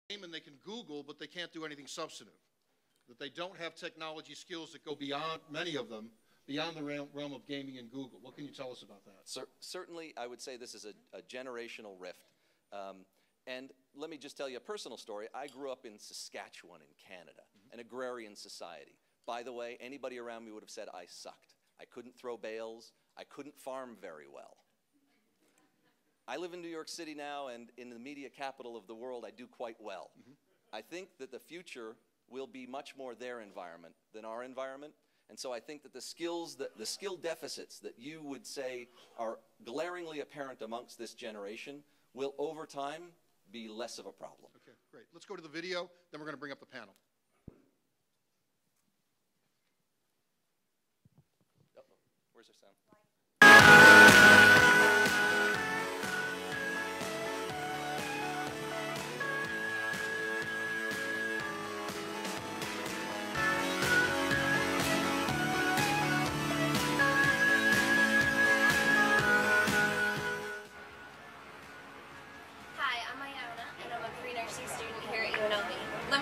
And they can Google, but they can't do anything substantive. That they don't have technology skills that go beyond, many of them, beyond the realm of gaming and Google. What can you tell us about that? Certainly, I would say this is a generational rift. And let me just tell you a personal story. I grew up in Saskatchewan in Canada, an agrarian society. By the way, anybody around me would have said I sucked. I couldn't throw bales. I couldn't farm very well. I live in New York City now, and in the media capital of the world, I do quite well. I think that the future will be much more their environment than our environment. And so I think that the skill deficits that you would say are glaringly apparent amongst this generation will, over time, be less of a problem. Okay, great. Let's go to the video, then we're going to bring up the panel. Where's our sound?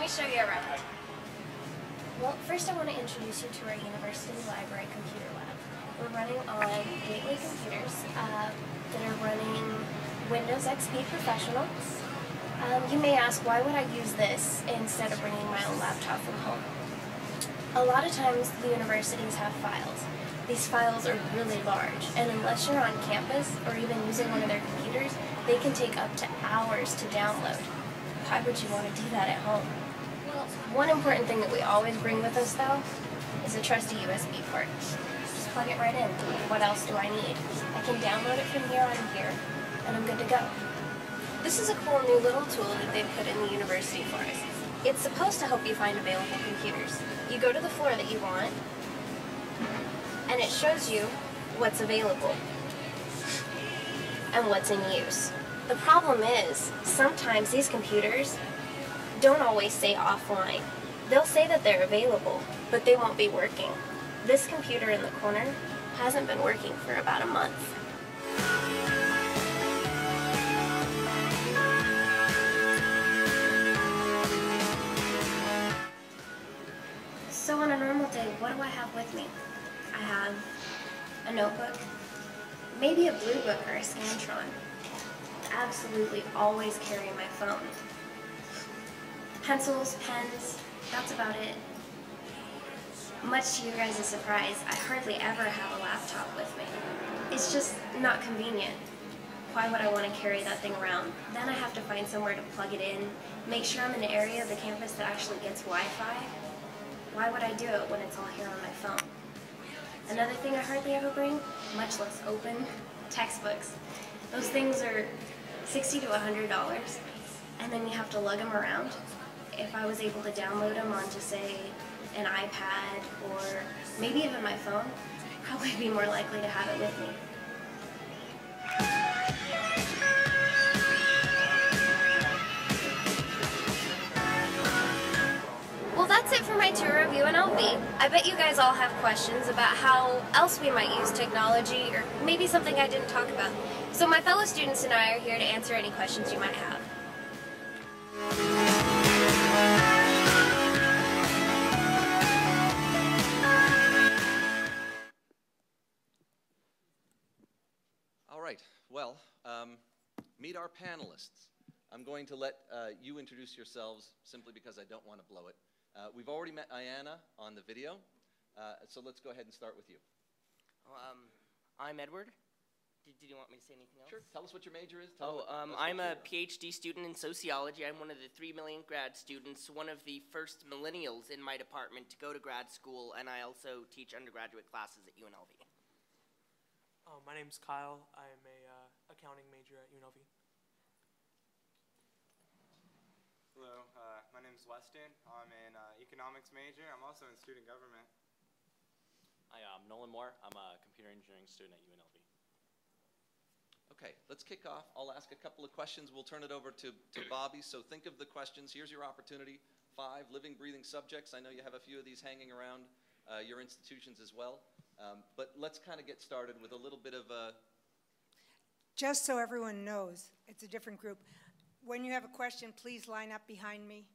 Show you around. Well, first I want to introduce you to our university library computer lab. We're running on Gateway computers that are running Windows XP Professional. You may ask, why would I use this instead of bringing my own laptop from home? A lot of times the universities have files. These files are really large, and unless you're on campus or even using one of their computers, they can take up to hours to download. Why would you want to do that at home? One important thing that we always bring with us, though, is a trusty USB port. Just plug it right in. What else do I need? I can download it from here on here, and I'm good to go. This is a cool new little tool that they've put in the university for us. It's supposed to help you find available computers. You go to the floor that you want, and it shows you what's available and what's in use. The problem is, sometimes these computers don't always say offline. They'll say that they're available, but they won't be working. This computer in the corner hasn't been working for about a month. So on a normal day, what do I have with me? I have a notebook, maybe a blue book or a Scantron. Absolutely always carry my phone. Pencils, pens, that's about it. Much to your guys' surprise, I hardly ever have a laptop with me. It's just not convenient. Why would I want to carry that thing around? Then I have to find somewhere to plug it in, make sure I'm in an area of the campus that actually gets Wi-Fi. Why would I do it when it's all here on my phone? Another thing I hardly ever bring, much less open, textbooks. Those things are $60 to $100, and then you have to lug them around. If I was able to download them onto, say, an iPad or maybe even my phone, I'd probably be more likely to have it with me. Well, that's it for my tour of UNLV. I bet you guys all have questions about how else we might use technology, or maybe something I didn't talk about. So my fellow students and I are here to answer any questions you might have. All right, well, meet our panelists. I'm going to let you introduce yourselves simply because I don't want to blow it. We've already met Ayanna on the video, so let's go ahead and start with you. I'm Edward. Did you want me to say anything else? Sure. Tell us what your major is. I'm a PhD student in sociology. I'm one of the 3 millionth grad students, one of the first millennials in my department to go to grad school, and I also teach undergraduate classes at UNLV. My name's Kyle. I'm a accounting major at UNLV. Hello, my name's Weston. I'm an economics major. I'm also in student government. Hi, I'm Nolan Moore. I'm a computer engineering student at UNLV. Okay, let's kick off. I'll ask a couple of questions. We'll turn it over to Bobby. So think of the questions. Here's your opportunity. 5 living, breathing subjects. I know you have a few of these hanging around your institutions as well. But let's kind of get started with a little bit of a... Just so everyone knows, it's a different group. when you have a question, please line up behind me,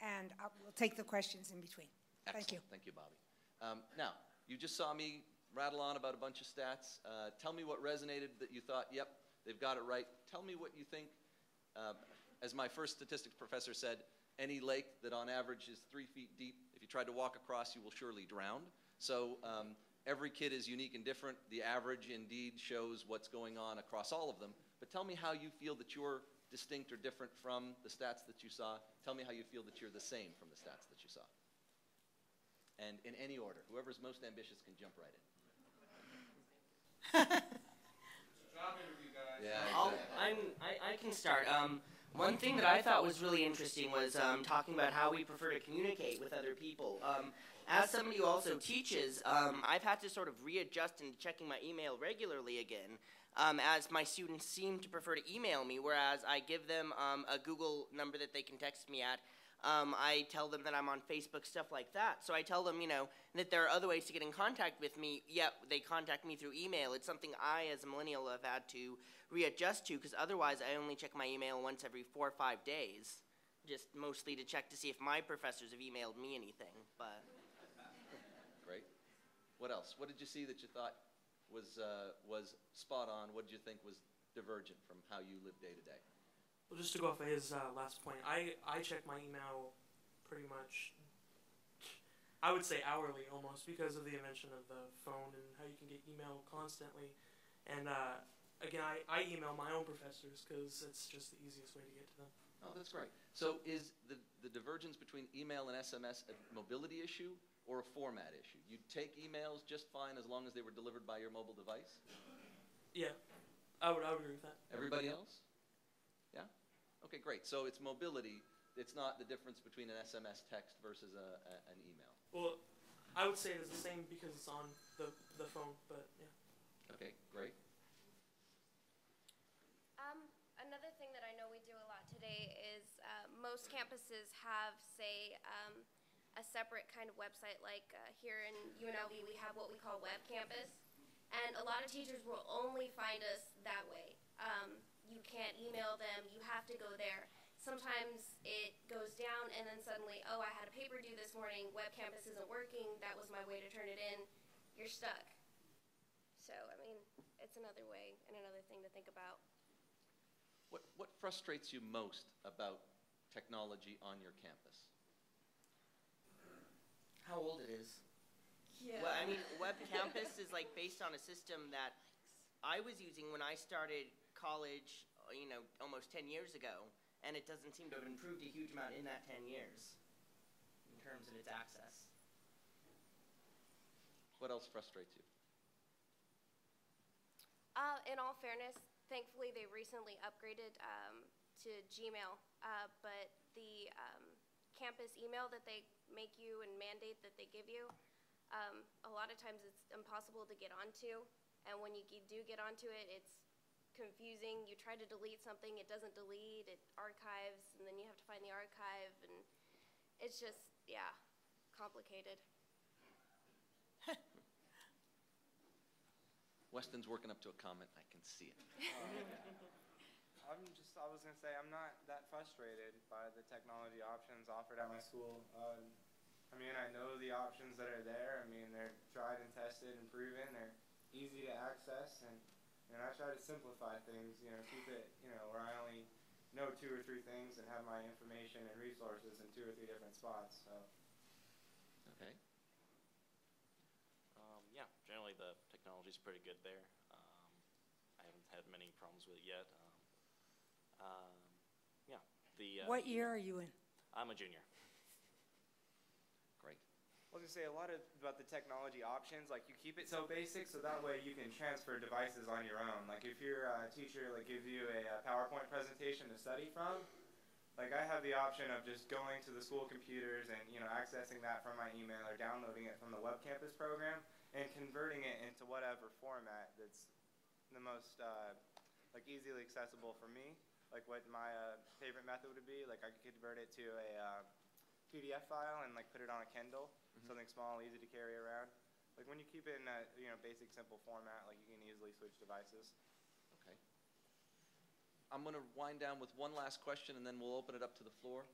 and we'll take the questions in between. Excellent. Thank you. Thank you, Bobby. Now, you just saw me rattle on about a bunch of stats. Tell me what resonated that you thought, yep, they've got it right. Tell me what you think, as my first statistics professor said, any lake that on average is 3 feet deep, if you tried to walk across, you will surely drown. So every kid is unique and different. The average indeed shows what's going on across all of them. But tell me how you feel that you're distinct or different from the stats that you saw. Tell me how you feel that you're the same from the stats that you saw. And in any order, whoever's most ambitious can jump right in. Job interview, guys. Yeah, I can start. One thing that I thought was really interesting was talking about how we prefer to communicate with other people. As somebody who also teaches, I've had to sort of readjust into checking my email regularly again, as my students seem to prefer to email me, whereas I give them a Google number that they can text me at. I tell them that I'm on Facebook, stuff like that. So I tell them, you know, that there are other ways to get in contact with me, yet they contact me through email. It's something I, as a millennial, have had to readjust to, because otherwise I only check my email once every 4 or 5 days, just mostly to check to see if my professors have emailed me anything. But great. What else? What did you see that you thought was spot on? What did you think was divergent from how you live day to day? Well, just to go off of his last point, I check my email pretty much, I would say hourly almost, because of the invention of the phone and how you can get email constantly. And again, I email my own professors because it's just the easiest way to get to them. Oh, that's great. So is the divergence between email and SMS a mobility issue or a format issue? You take emails just fine as long as they were delivered by your mobile device? Yeah, I would agree with that. Everybody else? Yeah? Okay, great. So it's mobility. It's not the difference between an SMS text versus an email. Well, I would say it's the same because it's on the phone, but yeah. Okay, great. Another thing that I know we do a lot today is most campuses have, say, a separate kind of website. Like here in UNLV, we have what we call Web Campus, and a lot of teachers will only find us that way. You can't email them. You have to go there. Sometimes it goes down, and then suddenly, oh, I had a paper due this morning. Web Campus isn't working. That was my way to turn it in. You're stuck. So, I mean, it's another way and another thing to think about. What frustrates you most about technology on your campus? how old it is. Yeah. Well, I mean, Web Campus is like based on a system that I was using when I started college, you know, almost 10 years ago, and it doesn't seem to have improved a huge amount in that 10 years in terms of its access. What else frustrates you? In all fairness, thankfully they recently upgraded to Gmail, but the campus email that they make you and mandate that they give you, a lot of times it's impossible to get onto, and when you do get onto it, it's confusing. You try to delete something, it doesn't delete, it archives, and then you have to find the archive, and it's just, yeah, complicated. Weston's working up to a comment. I can see it. I was going to say, I'm not that frustrated by the technology options offered at my school. I mean, I know the options that are there. I mean, they're tried and tested and proven. They're easy to access, and I try to simplify things, you know, keep it, you know, where I only know 2 or 3 things and have my information and resources in 2 or 3 different spots, so. Okay. Yeah, generally the technology's pretty good there. I haven't had many problems with it yet. Yeah. What year are you in? I'm a junior. Great. I was going to say, a lot about the technology options, like you keep it so basic so that way you can transfer devices on your own. Like if your teacher like gives you a PowerPoint presentation to study from, like I have the option of just going to the school computers and, you know, accessing that from my email or downloading it from the Web Campus program and converting it into whatever format that's the most like easily accessible for me. Like what my favorite method would be, like I could convert it to a PDF file and like put it on a Kindle, something small, easy to carry around. Like when you keep it in a, you know, basic, simple format, like you can easily switch devices. Okay. I'm going to wind down with one last question, and then we'll open it up to the floor.